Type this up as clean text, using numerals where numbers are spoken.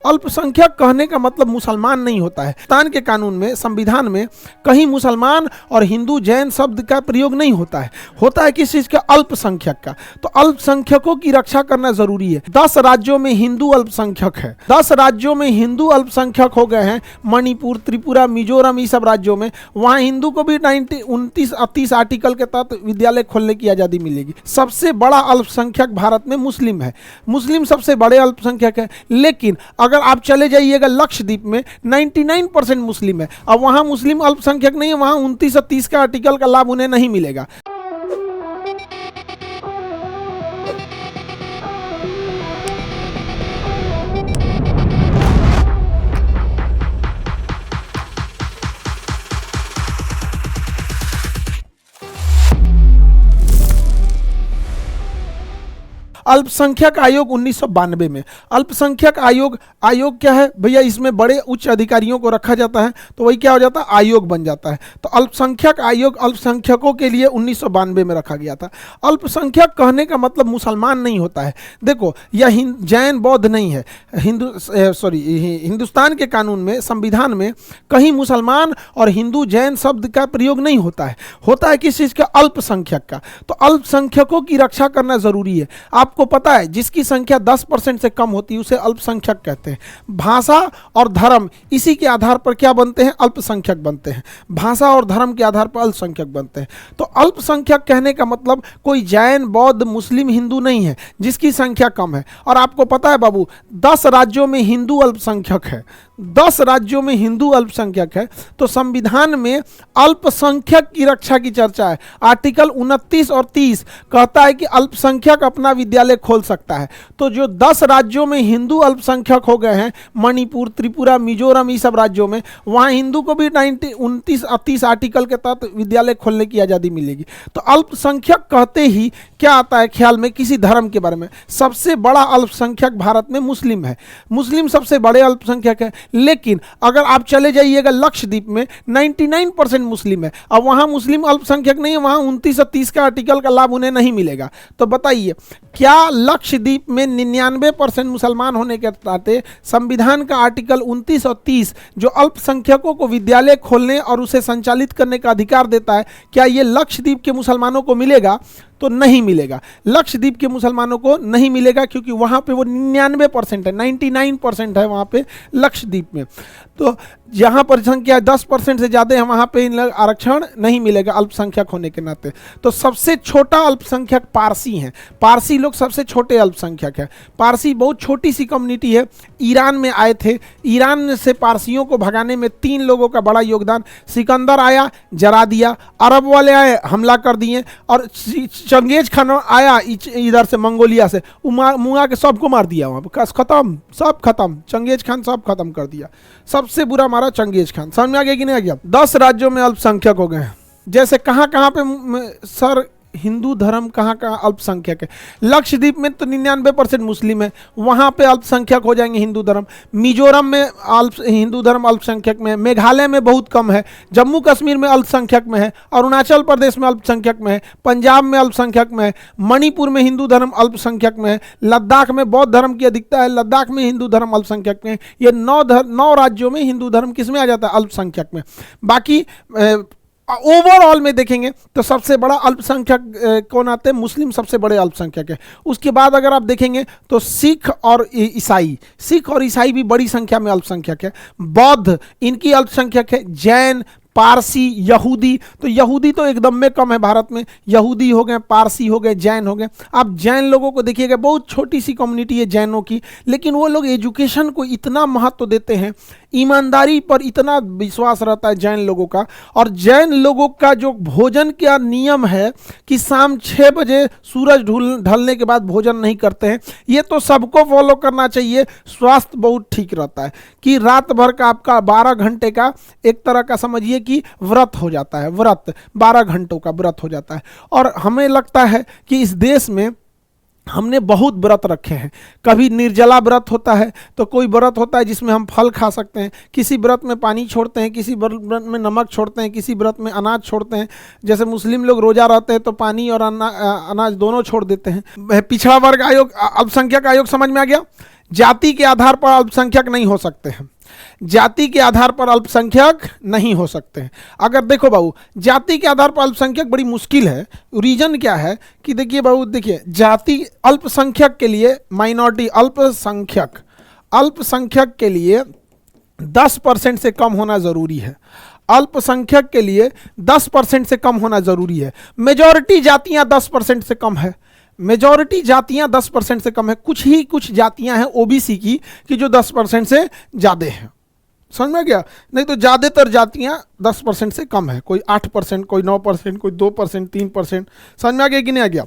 अल्पसंख्यक कहने का मतलब मुसलमान नहीं होता है। पाकिस्तान के कानून में, संविधान में कहीं मुसलमान और हिंदू जैन शब्द का प्रयोग नहीं होता है। होता है किस चीज का? अल्पसंख्यक का। तो अल्पसंख्यकों की रक्षा करना जरूरी है। 10 राज्यों में हिंदू अल्पसंख्यक है। 10 राज्यों में हिंदू अल्पसंख्यक हो गए हैं, मणिपुर, त्रिपुरा, मिजोरम, ये सब राज्यों में। वहां हिंदू को भी 29-30 आर्टिकल के तहत विद्यालय खोलने की आजादी मिलेगी। सबसे बड़ा अल्पसंख्यक भारत में मुस्लिम है। मुस्लिम सबसे बड़े अल्पसंख्यक है। लेकिन अगर आप चले जाइएगा लक्षद्वीप में 99% मुस्लिम है। अब वहां मुस्लिम अल्पसंख्यक नहीं है, वहां 29 और 30 का आर्टिकल का लाभ उन्हें नहीं मिलेगा। अल्पसंख्यक आयोग 1992 में। अल्पसंख्यक आयोग क्या है भैया? इसमें बड़े उच्च अधिकारियों को रखा जाता है, तो वही क्या हो जाता है? आयोग बन जाता है। तो अल्पसंख्यक आयोग अल्पसंख्यकों के लिए 1992 में रखा गया था। अल्पसंख्यक कहने का मतलब मुसलमान नहीं होता है। देखो, यह जैन बौद्ध नहीं है। हिंदुस्तान के कानून में, संविधान में कहीं मुसलमान और हिंदू जैन शब्द का प्रयोग नहीं होता है। होता है किस चीज का? अल्पसंख्यक का। तो अल्पसंख्यकों की रक्षा करना जरूरी है। आपको पता है, जिसकी संख्या 10% से कम होती है उसे अल्पसंख्यक कहते हैं। भाषा और धर्म, इसी के आधार पर क्या बनते हैं? अल्पसंख्यक बनते हैं। भाषा और धर्म के आधार पर अल्पसंख्यक बनते हैं। तो अल्पसंख्यक कहने का मतलब कोई जैन, बौद्ध, मुस्लिम, हिंदू नहीं है जिसकी संख्या कम है। और आपको पता है बाबू, 10 राज्यों में हिंदू अल्पसंख्यक है। 10 राज्यों में हिंदू अल्पसंख्यक है। तो संविधान में अल्पसंख्यक की रक्षा की चर्चा है। आर्टिकल 29 और 30 कहता है कि अल्पसंख्यक अपना विद्यालय खोल सकता है। तो जो 10 राज्यों में हिंदू अल्पसंख्यक हो गए हैं, मणिपुर, त्रिपुरा, मिजोरम, ये सब राज्यों में, वहां हिंदू को भी 29-30 आर्टिकल के तहत विद्यालय खोलने की आजादी मिलेगी। तो अल्पसंख्यक कहते ही क्या आता है ख्याल में? किसी धर्म के बारे में। सबसे बड़ा अल्पसंख्यक भारत में मुस्लिम है। मुस्लिम सबसे बड़े अल्पसंख्यक है। लेकिन अगर आप चले जाइएगा लक्षद्वीप में 99% मुस्लिम है। अब वहां मुस्लिम अल्पसंख्यक नहीं है, वहां 29 और 30 का आर्टिकल का लाभ उन्हें नहीं मिलेगा। तो बताइए, क्या लक्षद्वीप में 99% मुसलमान होने के नाते संविधान का आर्टिकल 29 और 30 जो अल्पसंख्यकों को विद्यालय खोलने और उसे संचालित करने का अधिकार देता है, क्या यह लक्षद्वीप के मुसलमानों को मिलेगा? तो नहीं मिलेगा। लक्षद्वीप के मुसलमानों को नहीं मिलेगा, क्योंकि वहां पे वो 99% है, 99% है वहां पे लक्षद्वीप में। तो जहां पर संख्या 10% से ज्यादा है, वहां पे इन आरक्षण नहीं मिलेगा अल्पसंख्यक होने के नाते। तो सबसे छोटा अल्पसंख्यक पारसी हैं। पारसी लोग सबसे छोटे अल्पसंख्यक हैं। पारसी बहुत छोटी सी कम्युनिटी है। ईरान में आए थे। ईरान से पारसियों को भगाने में 3 लोगों का बड़ा योगदान। सिकंदर आया, जरा दिया। अरब वाले आए, हमला कर दिए। और चंगेज खान आया इधर से, मंगोलिया से, मुआ के सबको मार दिया। वहां पर खत्म, सब खत्म। चंगेज खान सब खत्म कर दिया। सबसे बुरा मारा चंगेज खान। समझ में आ गया कि नहीं आ गया? 10 राज्यों में अल्पसंख्यक हो गए हैं। जैसे कहां पे सर हिंदू धर्म कहाँ अल्पसंख्यक है? लक्षद्वीप में तो 99% मुस्लिम है, वहां पे अल्पसंख्यक हो जाएंगे हिंदू धर्म। मिजोरम में हिंदू धर्म अल्पसंख्यक में है। मेघालय में बहुत कम है। जम्मू कश्मीर में अल्पसंख्यक में है। अरुणाचल प्रदेश में अल्पसंख्यक में है। पंजाब में अल्पसंख्यक में है। मणिपुर में हिंदू धर्म अल्पसंख्यक में है। लद्दाख में बौद्ध धर्म की अधिकता है। लद्दाख में हिंदू धर्म अल्पसंख्यक में है। ये 9 राज्यों में हिंदू धर्म किसमें आ जाता है? अल्पसंख्यक में। बाकी ओवरऑल में देखेंगे तो सबसे बड़ा अल्पसंख्यक कौन आते हैं? मुस्लिम सबसे बड़े अल्पसंख्यक है। उसके बाद अगर आप देखेंगे तो सिख और ईसाई भी बड़ी संख्या में अल्पसंख्यक है। बौद्ध इनकी अल्पसंख्यक है। जैन, पारसी, यहूदी, तो यहूदी तो एकदम में कम है भारत में। यहूदी हो गए, पारसी हो गए, जैन हो गए। आप जैन लोगों को देखिएगा, बहुत छोटी सी कम्युनिटी है जैनों की, लेकिन वो लोग एजुकेशन को इतना महत्व देते हैं, ईमानदारी पर इतना विश्वास रहता है जैन लोगों का। और जैन लोगों का जो भोजन का नियम है कि शाम 6 बजे सूरज ढलने के बाद भोजन नहीं करते हैं, ये तो सबको फॉलो करना चाहिए। स्वास्थ्य बहुत ठीक रहता है कि रात भर का आपका 12 घंटे का एक तरह का समझिए कि व्रत हो जाता है। व्रत 12 घंटों का व्रत हो जाता है। और हमें लगता है कि इस देश में हमने बहुत व्रत रखे हैं। कभी निर्जला व्रत होता है, तो कोई व्रत होता है जिसमें हम फल खा सकते हैं। किसी व्रत में पानी छोड़ते हैं, किसी व्रत में नमक छोड़ते हैं, किसी व्रत में अनाज छोड़ते हैं। जैसे मुस्लिम लोग रोजा रहते हैं तो पानी और अनाज दोनों छोड़ देते हैं। पिछड़ा वर्ग आयोग, अल्पसंख्यक आयोग समझ में आ गया? जाति के आधार पर अल्पसंख्यक नहीं हो सकते हैं, जाति के आधार पर अल्पसंख्यक नहीं हो सकते हैं। अगर देखो बाबू, जाति के आधार पर अल्पसंख्यक बड़ी मुश्किल है। रीजन क्या है कि देखिए बाबू, देखिए जाति अल्पसंख्यक के लिए, माइनॉरिटी अल्पसंख्यक के लिए 10% से कम होना जरूरी है। अल्पसंख्यक के लिए 10% से कम होना जरूरी है। मेजॉरिटी जातियां 10% से कम है, मेजॉरिटी जातियां 10% से कम है। कुछ जातियां हैं ओबीसी की कि जो 10% से ज़्यादा हैं, समझ में गया? नहीं तो ज़्यादातर जातियां 10% से कम है, कोई 8%, कोई 9%, कोई 2%, 3%। समझ में आ गया कि नहीं आ गया?